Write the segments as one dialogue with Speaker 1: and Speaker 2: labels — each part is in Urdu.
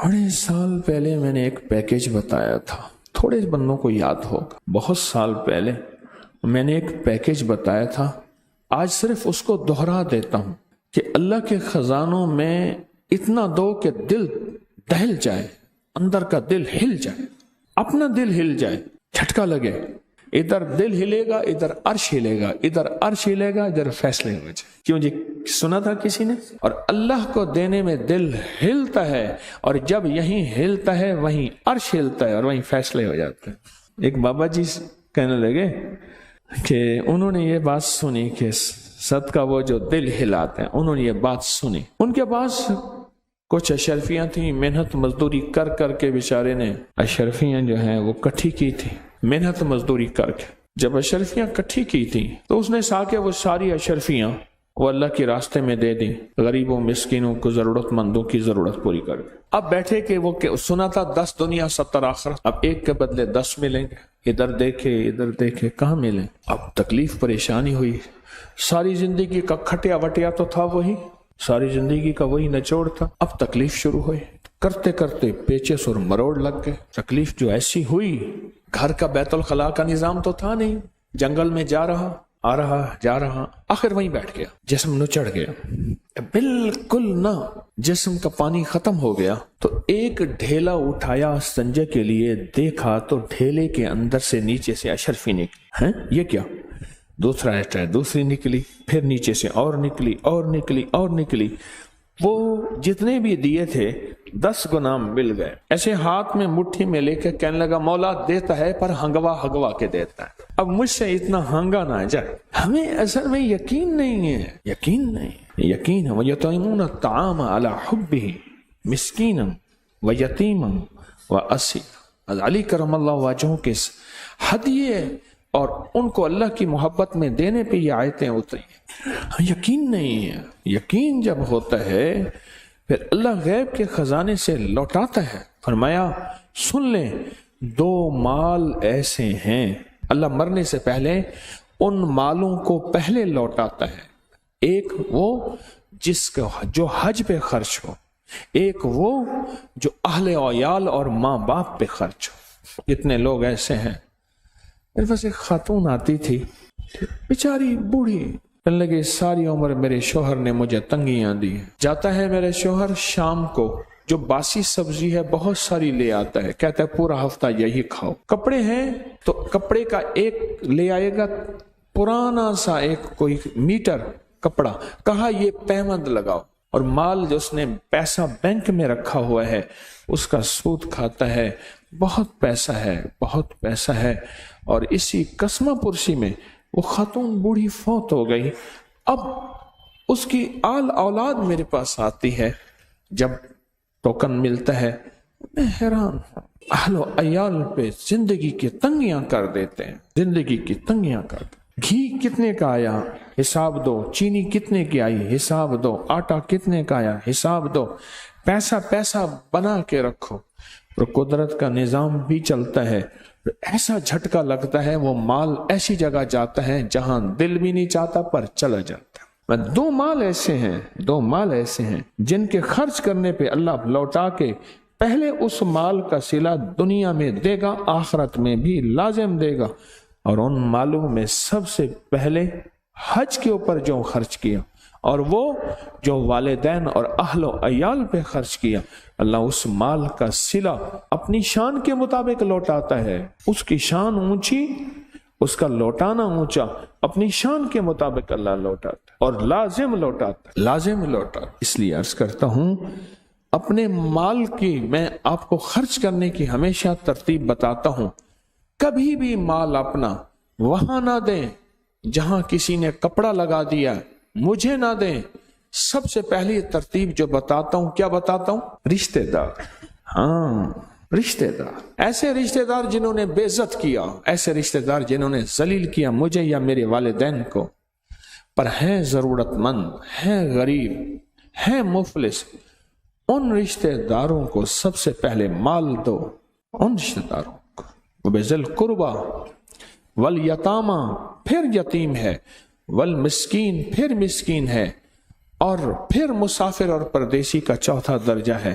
Speaker 1: بڑے سال پہلے میں نے ایک پیکیج بتایا تھا، تھوڑے بندوں کو یاد ہوگا، بہت سال پہلے میں نے ایک پیکیج بتایا تھا، آج صرف اس کو دہرا دیتا ہوں کہ اللہ کے خزانوں میں اتنا دو کہ دل دہل جائے، اندر کا دل ہل جائے، اپنا دل ہل جائے، جھٹکا لگے، ادھر دل ہلے گا، ادھر عرش ہلے گا، ادھر عرش ہلے گا، ادھر فیصلے ہو جائے۔ کیوں جی؟ سنا تھا کسی نے؟ اور اللہ کو دینے میں دل ہلتا ہے، اور جب یہیں ہلتا ہے وہیں عرش ہلتا ہے اور وہیں فیصلے ہو جاتے ہیں۔ ایک بابا جی کہنے لگے کہ انہوں نے یہ بات سنی کہ صدقہ وہ جو دل ہلاتے ہیں، انہوں نے یہ بات سنی، ان کے پاس کچھ اشرفیاں تھیں، محنت مزدوری کر کر کے بیچارے نے اشرفیاں جو ہیں وہ کٹھی کی تھی، محنت مزدوری کر کے جب اشرفیاں کٹھی کی تھیں تو اس نے سا کے وہ ساری اشرفیاں وہ اللہ کے راستے میں دے دیں، غریبوں مسکینوں کو، ضرورت مندوں کی ضرورت پوری کر کے۔ اب بیٹھے کہ وہ سنا تھا 10 دنیا 70 آخرت، اب ایک کے بدلے 10 ملیں گے، ادھر دیکھے کہاں ملیں؟ اب تکلیف پریشانی ہوئی، ساری زندگی کا کھٹیا وٹیا تو تھا وہی، ساری زندگی کا وہی نچوڑ تھا، اب تکلیف شروع ہوئی، کرتے کرتے پیچس اور مروڑ لگ گئے۔ تکلیف جو ایسی ہوئی، گھر کا بیت الخلاء کا نظام تو تھا نہیں، جنگل میں جا رہا آ رہا جا رہا، آخر وہیں بیٹھ گیا، جسم نچڑ گیا، بالکل نہ جسم کا پانی ختم ہو گیا تو ایک ڈھیلا اٹھایا سنجے کے لیے، دیکھا تو ڈھیلے کے اندر سے نیچے سے اشرفی نکلی۔ ہیں یہ کیا؟ دوسرا ایسا دوسری نکلی، پھر نیچے سے اور نکلی اور نکلی اور نکلی، وہ جتنے بھی دیے تھے 10 گنا مل گئے۔ ایسے ہاتھ میں مٹھی میں لے کے کہنے لگا مولا دیتا ہے پر ہنگوا کے دیتا ہے، اب مجھ سے اتنا ہنگا نہ جائے۔ ہمیں اصل میں یقین نہیں ہے، یقین ہے۔ وَيُطْعِمُونَ الطَّعَامَ عَلَى حُبِّهِ مِسْكِينًا وَيَتِيمًا وَأَسِيرًا۔ علی کرم اللہ وجہہ کے ہدیے اور ان کو اللہ کی محبت میں دینے پہ یہ آیتیں اتری۔ یقین نہیں ہے، یقین جب ہوتا ہے پھر اللہ غیب کے خزانے سے لوٹاتا ہے۔ فرمایا سن لیں 2 مال ایسے ہیں، اللہ مرنے سے پہلے ان مالوں کو پہلے لوٹاتا ہے، ایک وہ جس کا جو حج پہ خرچ ہو، ایک وہ جو اہل و عیال اور ماں باپ پہ خرچ ہو۔ کتنے لوگ ایسے ہیں، میرے پاس ایک خاتون آتی تھی، بیچاری بوڑھی، کہنے لگے ساری عمر میرے شوہر نے مجھے تنگیاں دی، جاتا ہے میرے شوہر شام کو جو باسی سبزی ہے بہت ساری لے آتا ہے، کہتا ہے پورا ہفتہ یہی کھاؤ۔ کپڑے ہیں تو کپڑے کا ایک لے آئے گا پرانا سا ایک کوئی میٹر کپڑا، کہا یہ پیمند لگاؤ، اور مال جو اس نے پیسہ بینک میں رکھا ہوا ہے اس کا سود کھاتا ہے، بہت پیسہ ہے۔ اور اسی قسمہ پرسی میں وہ خاتون بوڑھی فوت ہو گئی۔ اب اس کی آل اولاد میرے پاس آتی ہے، جب ٹوکن ملتا ہے میں حیران ہوں، اہل و عیال پہ زندگی کی تنگیاں کر دیتے ہیں، زندگی کی تنگیاں کر دیتے ہیں۔ گھی کتنے کا آیا حساب دو، چینی کتنے کی آئی حساب دو، آٹا کتنے کا آیا حساب دو، پیسہ بنا کے رکھو۔ اور قدرت کا نظام بھی چلتا ہے، ایسا جھٹکا لگتا ہے وہ مال ایسی جگہ جاتا ہے جہاں دل بھی نہیں چاہتا پر چلا جاتا ہے۔ 2 مال ایسے ہیں جن کے خرچ کرنے پہ اللہ لوٹا کے پہلے اس مال کا صلہ دنیا میں دے گا، آخرت میں بھی لازم دے گا۔ اور ان مالوں میں سب سے پہلے حج کے اوپر جو خرچ کیا، اور وہ جو والدین اور اہل و عیال پہ خرچ کیا، اللہ اس مال کا صلہ اپنی شان کے مطابق لوٹاتا ہے۔ اس کی شان اونچی، اس کا لوٹانا اونچا، اپنی شان کے مطابق اللہ لوٹاتا ہے اور لازم لوٹاتا۔ اس لیے عرض کرتا ہوں اپنے مال کی میں آپ کو خرچ کرنے کی ہمیشہ ترتیب بتاتا ہوں، کبھی بھی مال اپنا وہاں نہ دیں جہاں کسی نے کپڑا لگا دیا، مجھے نہ دیں۔ سب سے پہلی ترتیب جو بتاتا ہوں، کیا بتاتا ہوں؟ رشتہ دار، رشتہ دار، ایسے رشتہ دار جنہوں نے بے عزت کیا، ایسے رشتہ دار جنہوں نے ذلیل کیا مجھے یا میرے والدین کو، پر ہیں ضرورت مند، ہیں غریب، ہیں مفلس، ان رشتہ داروں کو سب سے پہلے مال دو، ان رشتہ داروں کو۔ وَبِذِي الْقُرْبَى والیتامى، پھر یتیم ہے، والمسکین، پھر مسکین ہے، اور پھر مسافر اور پردیسی کا چوتھا درجہ ہے،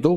Speaker 1: 2